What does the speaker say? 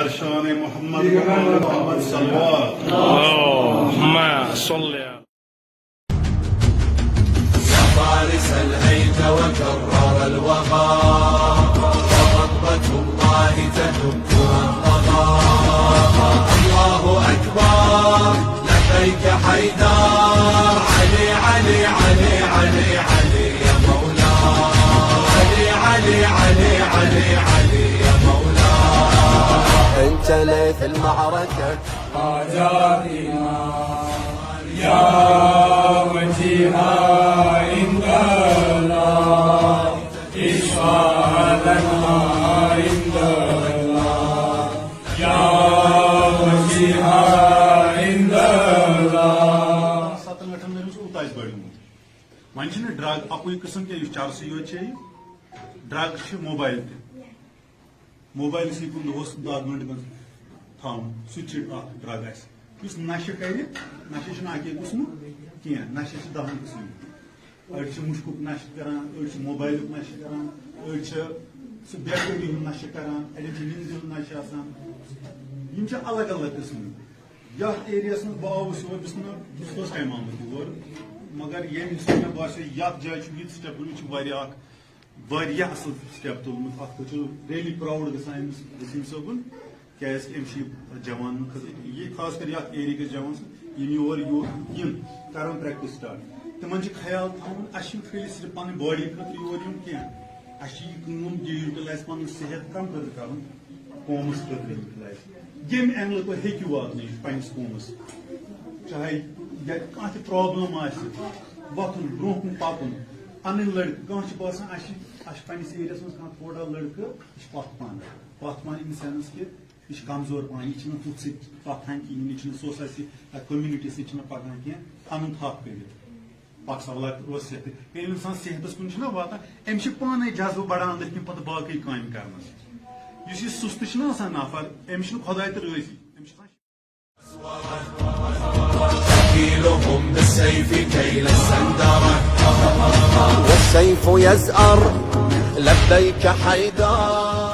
برشان محمد محمد صلوات اللهم صل يا فارس الهيج وكرر الوغى وخطبة الله تدب والطغى الله أكبر لبيك حيدر علي علي علي علي علي يا مولاي علي علي علي علي علي يا مولاي انت لي في المعركة حاجاتنا يا وجيها عند الله اشفع لنا عند الله يا وجيها عند الله ساتن گٹھن میں اوتاج بڑھمت وۄنۍ چھُنہٕ ڈرگ اکوے قسم کینٛہہ یُس چرسٕے یوت چھِ ڈرگ چھِ موبایل تہِ موبایل سی کُن دۄہس 10 گنٹہٕ گژھِ تھاوُن سُہ تہِ چھُ اکھ ڈرگ اسہِ یُس نشہِ کرِ نشہِ چھُنہٕ اکے قٕسمُک کینٛہہ نشہِ چھِ 10 قٕسمٕکۍ أڑۍ چھِ مُشکُک نشہِ کران أڑۍ چھِ موبایلُک نشہِ کران أڑۍ چھِ سُہ بیکٲری ہُنٛد نشہِ کران اَڑٮ۪ن چھِ نِندِ ہُنٛد نشہِ آسان یِم چھِ الگ الگ قٕسمٕکۍ یتھ ایریاہس منٛز بہٕ آوُس یور بہٕ چھُس فٔسٹ ٹایم آمُت یور مگر ییٚمہِ سۭتۍ مےٚ باسیو یتھ جایہِ چھُ یہِ سٹیپ تُلمُت چھُ واریاہ اصل سٹیپ تُلمُت اتھ خٲطرٕ چھُ ریلی پراوُڈ گژھان أمِس وسیٖم صٲبُن کیازِ کہِ أمۍ چھِ جوانن خٲطرٕ یہِ خاص کر یتھ ایریاہٕکۍ جوان یِم یور یِن کرن پریکٹس سٹارٹ تِمن چھُ خیال تھاوُن اسہِ چھُنہٕ خٲلی صرف پنٕنۍ باڈی خٲطرٕ یور یُن کینٛہہ اسہِ چھِ یہِ کٲم یہِ یوٗٹِلایز پنُن صحت کم خٲطرٕ کرُن قومس خٲطرٕ یوٗٹِلایز ییٚمہِ اینگلہٕ تُہۍ ہیٚکِو واتنٲیِتھ پننِس قومس چاہے کانٛہہ تہِ پرابلم آسہِ وۄتھُن برونٛہہ کُن پکُن انٕنۍ لڑکہٕ کانٛہہ چھُ باسان اسہِ چھِ پننِس ایریاہس منٛز کانٛہہ تھوڑا لڑکہٕ یہِ چھُ پتھ پہن اِن سینس کہِ یہِ چھُ کمزور پہن یہِ چھُنہٕ ہُتھ سۭتۍ پکان کِہیٖنۍ یہِ چھُنہٕ سوسایٹی یا کوٚمنٹی سۭتۍ چھُنہٕ پکان کینٛہہ انُن تھپھ کٔرِتھ پک سوال روز صحت ییٚلہِ انسان صحتس کُن چھُنہ واتان أمِس چھُ پانے جذبہٕ بڑان أنٛدٕرۍ کِنۍ پتہٕ باقٕے کامہِ کرنس یُس یہِ سُستہٕ چھُنہ آسان نفر أمِس چھُنہٕ خۄداے تہِ رٲضی أمِس چھُ تكيلهم بالسيف كيل السندرة والسيف يزأر لبيك حيدر